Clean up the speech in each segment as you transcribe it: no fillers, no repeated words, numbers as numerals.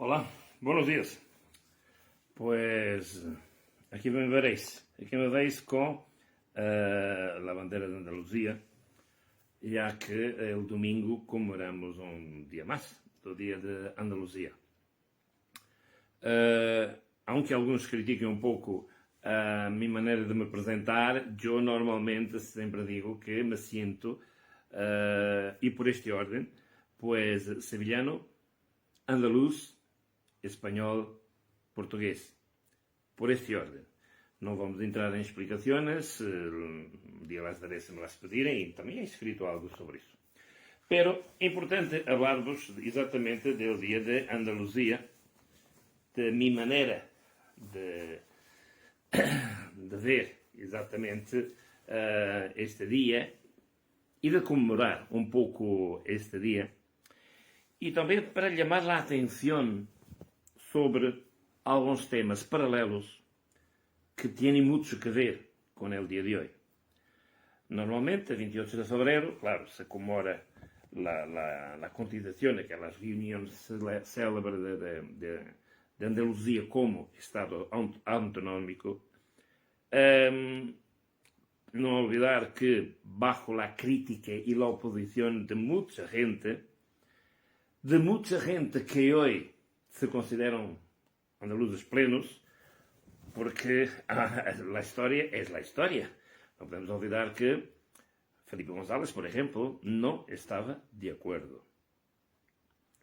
Hola, buenos días. Pues aquí me veréis con la bandera de Andalucía, ya que el domingo conmemoramos un día más, el Día de Andalucía. Aunque alguns critiquem um pouco a minha maneira de me apresentar, eu normalmente sempre digo que me siento, e por este orden, pues sevillano, andaluz, espanhol, português. Por este orden. Não vamos entrar em explicações, um dia las daré se me las pedirem, e também é escrito algo sobre isso. Pero é importante falar-vos exatamente do dia de Andaluzia, de minha maneira de ver exatamente este dia e de comemorar um pouco este dia. E também para chamar a atenção sobre alguns temas paralelos que têm muito que ver com o dia de hoje. Normalmente, a 28 de febrero, claro, se conmemora la continuación de aquelas reuniões célebres de Andalucía como Estado autonómico. No olvidar que, bajo la crítica y la oposición de mucha gente que hoy se consideran andaluces plenos, porque la historia es la historia. No podemos olvidar que Felipe González, por ejemplo, no estaba de acuerdo.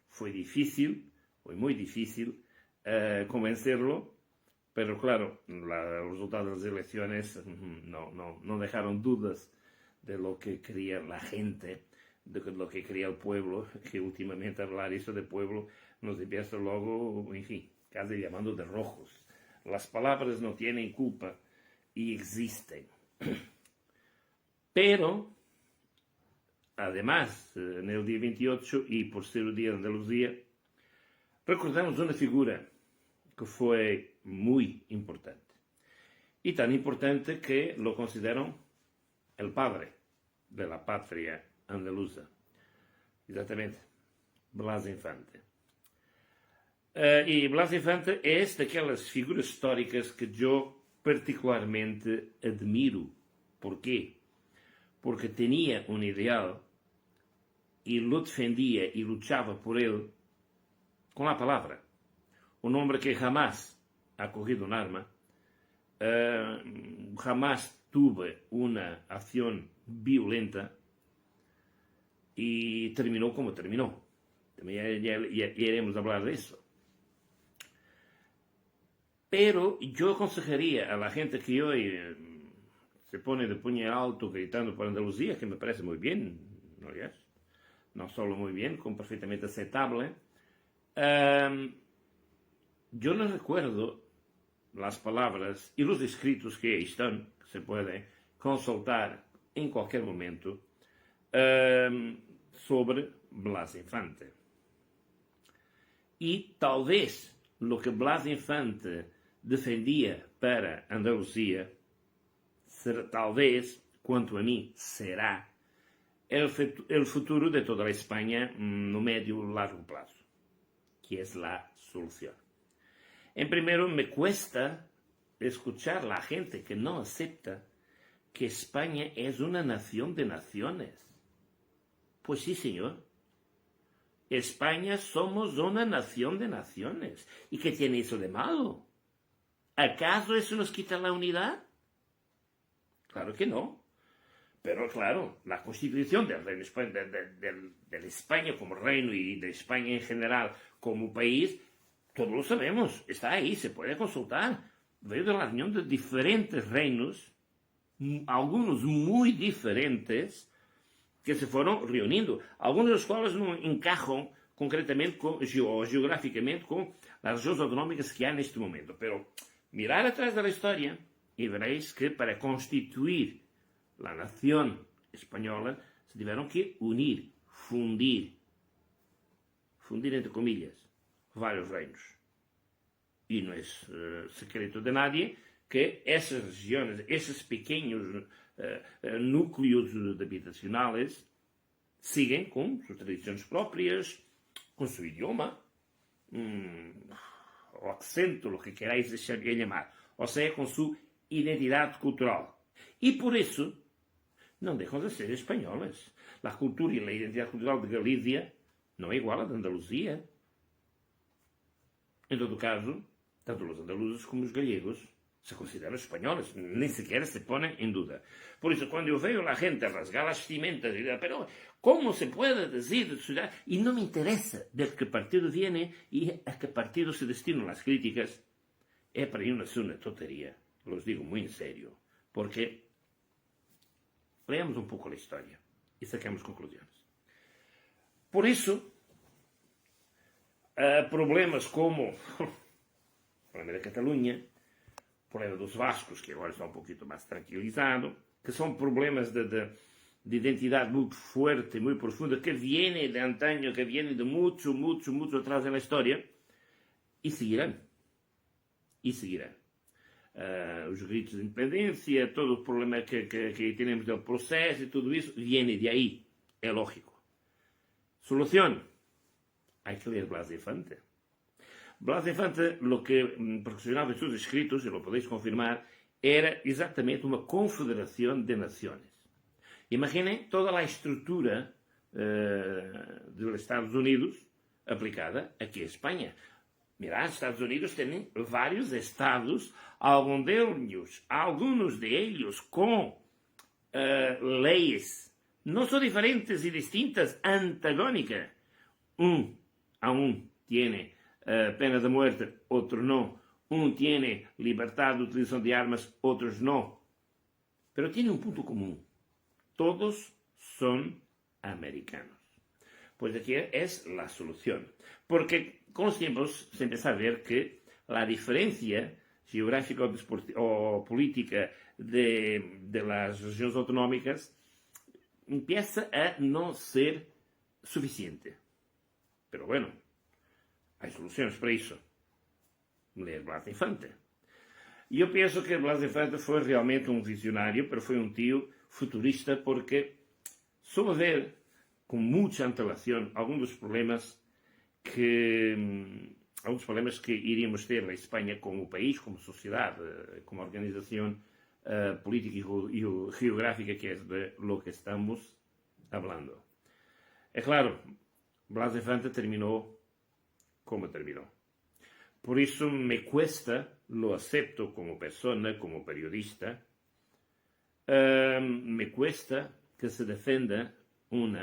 Fue muy difícil convencerlo, pero claro, los resultados de las elecciones no dejaron dudas de lo que quería la gente, de lo que quería el pueblo, que últimamente hablar eso de pueblo nos empieza luego, en fin, casi llamando de rojos. Las palabras no tienen culpa y existen. Pero, además, en el día 28, y por ser el día de Andalucía, recordamos una figura que fue muy importante. Y tan importante que lo consideran el padre de la patria andaluza. Exactamente, Blas Infante. E Blas Infante é daquelas figuras históricas que eu particularmente admiro. ¿Por quê? Porque tinha um ideal e lo defendia e luchava por ele com a palavra. Um homem que jamás ha cogido un arma, jamás tuve una acción violenta y terminó como terminó. También ya iremos a hablar de eso. Pero yo aconsejaría a la gente que hoy se pone de puño alto gritando por Andalucía, que me parece muy bien, no solo muy bien, como perfectamente aceptable. Yo no recuerdo las palabras y los escritos que ahí están, que se pueden consultar en cualquier momento, sobre Blas Infante. Y tal vez lo que Blas Infante defendía para Andalucía, tal vez, quanto a mí, será el futuro de toda la España no medio y largo plazo, que es la solución. En primero, me cuesta escuchar a la gente que no acepta que España es una nación de naciones. Pues sí, señor. España somos una nación de naciones. ¿Y qué tiene eso de malo? ¿Acaso eso nos quita la unidad? Claro que no. Pero claro, la constitución del reino de España como reino y de España en general como país, todos lo sabemos, está ahí, se puede consultar. Veo de la reunión de diferentes reinos, algunos muy diferentes, que se fueron reuniendo, algunos de los cuales no encajan concretamente o geográficamente con las regiones autonómicas que hay en este momento. Pero mirad atrás de la historia y veréis que para constituir la nación española se tuvieron que unir, fundir entre comillas, varios reinos. Y no es secreto de nadie que esas regiones, esos pequeños núcleos habitacionales siguen con sus tradiciones propias, con su idioma, o acento, lo que queráis llamar, o sea, con su identidad cultural. Y por eso no dejan de ser españoles. La cultura y la identidad cultural de Galicia no é igual a de Andalucía. En todo caso, tanto los andaluces como os gallegos se consideran españoles, ni siquiera se ponen en duda. Por eso, cuando yo veo a la gente rasgar las vestimentas y digo, pero ¿cómo se puede decir ciudad? Y no me interesa de qué partido viene y a qué partido se destinan las críticas, es para mí una tontería. Los digo muy en serio, porque leamos un poco la historia y saquemos conclusiones. Por eso, problemas como o problema de Catalunha, o problema dos vascos, que agora está um pouquinho mais tranquilizado, que são problemas de identidade muito forte, muito profunda, que viene de antaño, que viene de mucho atrás da história, e seguirão. E seguirão. Os gritos de independência, todo o problema que temos do processo e tudo isso, viene de aí. É lógico. Solução. Hay que leer Blas Infante. Blas Infante, lo que proporcionaba en sus escritos, y lo podéis confirmar, era exactamente una confederación de naciones. Imaginen toda la estructura de los Estados Unidos aplicada aquí a España. Mirad, Estados Unidos tienen varios estados, algunos de ellos con leyes no son diferentes y distintas, antagónicas. Aún tiene pena de muerte, otro no. Un tiene libertad de utilización de armas, otros no. Pero tiene un punto común. Todos son americanos. Pues aquí es la solución. Porque con los tiempos se empieza a ver que la diferencia geográfica o política de las regiones autonómicas empieza a no ser suficiente. Pero bueno, hay soluciones para eso. Leer Blas Infante. Yo pienso que Blas Infante fue realmente un visionario, pero fue un tío futurista porque supo ver con mucha antelación algunos problemas que iríamos ter en España como país, como sociedad, como organización política y geográfica, que es de lo que estamos hablando. Es claro, Blas Infante terminó como terminó. Por eso me cuesta, lo acepto como persona, como periodista, me cuesta que se defenda un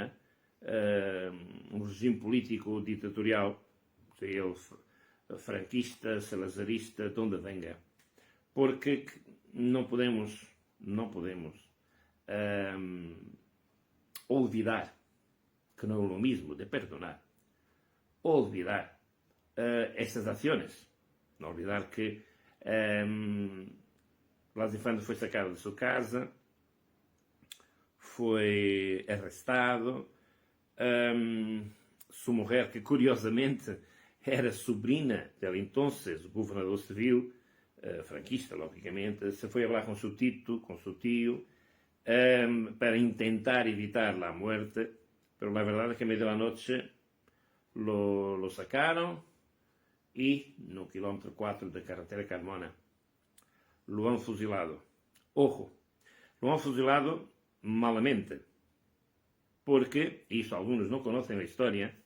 regime político dictatorial, sea el franquista, salazarista, donde venga, porque no podemos olvidar que no es lo mismo de perdonar, olvidar estas acciones, no olvidar que Blas Infante foi sacado de sua casa, foi arrestado, sua mulher, que curiosamente era sobrinha del entonces governador civil, franquista, lógicamente, se foi a falar com seu tio, para intentar evitar la muerte, pero la verdad es que a medio de la noche lo sacaron y no kilómetro 4 de carretera Carmona lo han fusilado. Ojo, lo han fusilado malamente, porque, y eso algunos no conocen la historia,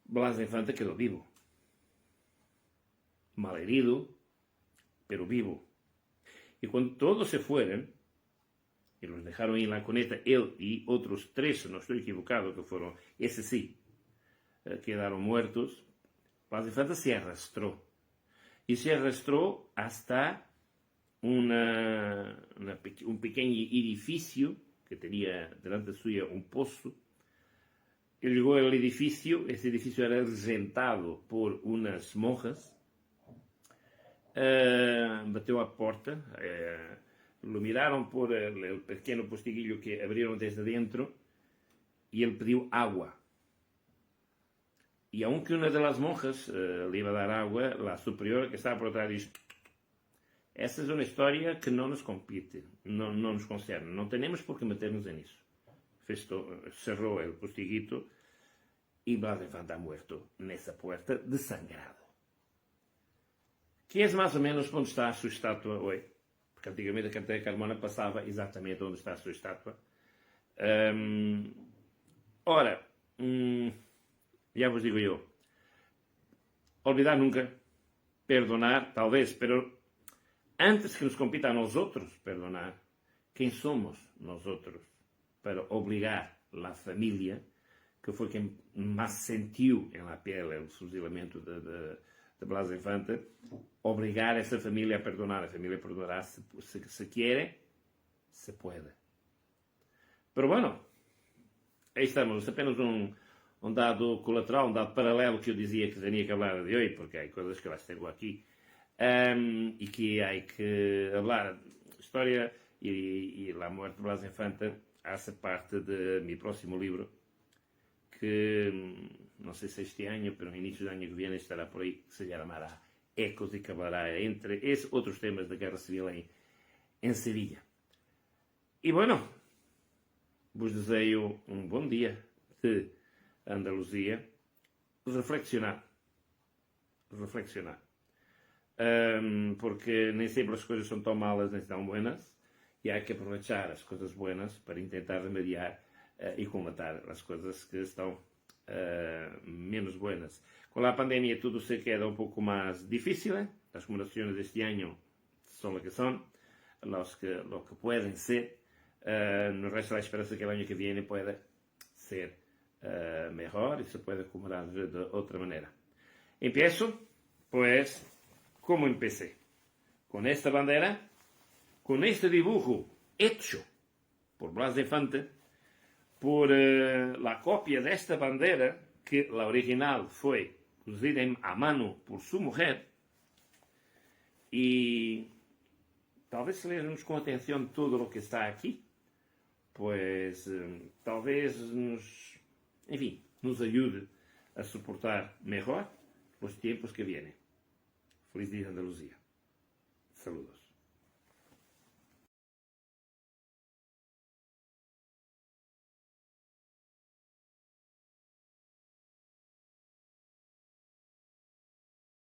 Blas Infante quedó vivo. Malherido, pero vivo. Y cuando todos se fueron, y los dejaron ahí en la cuneta, él y otros 3, no estoy equivocado, que fueron, ese sí, quedaron muertos, Blas Infante se arrastró. Y se arrastró hasta un pequeño edificio que tenía delante suya un pozo. Y llegó al edificio, ese edificio era rentado por unas monjas, bateu a porta, lo miraron por el pequeño postiguillo que abrieron desde dentro y él pidió agua. Y aunque una de las monjas le iba a dar agua, la superiora que estaba por atrás dijo: esa es una historia que no nos compete, no nos concierne, no tenemos por qué meternos en eso. Cerró el postiguito y Blas Infante ha muerto nessa puerta desangrado. Que é mais ou menos onde está a sua estátua hoje. Porque antigamente a Canteira Carmona passava exatamente onde está a sua estátua. Ora, já vos digo eu, olvidar nunca, perdonar, talvez, pero antes que nos compita a nós outros perdonar, quem somos nós outros para obrigar a família, que foi quem mais sentiu em la pele o fuzilamento de Blas Infante, obrigar essa família a perdonar. A família perdoará se quer, se pode. Pero bueno, aí estamos, apenas um dado colateral, um dado paralelo que eu dizia que tinha que falar de hoje, porque há coisas que las tenho aqui e que há que falar. História e a morte de Blas Infante hace parte de meu próximo livro, que não sei se este ano, pero no início do ano que vem estará por aí, que se llamará Ecos, e que hablará entre esses outros temas da Guerra Civil em Sevilha. E bueno, vos desejo um bom dia de Andaluzia. Reflexionar. Porque nem sempre as coisas são tão malas nem tão buenas, e há que aproveitar as coisas buenas para tentar remediar e combater as coisas que estão menos buenas. Com a pandemia tudo se queda um pouco mais difícil. As comemorações deste ano são o que são, lo que podem ser. Nos resta a esperança que el año que viene pueda ser mejor y se pueda comemorar de otra manera. Empiezo, pues, como empecé. Con esta bandera, con este dibujo hecho por Blas Infante, por la copia de esta bandera, que la original fue cosida a mano por su mujer, y talvez si leemos con atención todo lo que está aquí, pues talvez nos ayude a soportar mejor los tiempos que vienen. Feliz día de Andalucía. Saludos.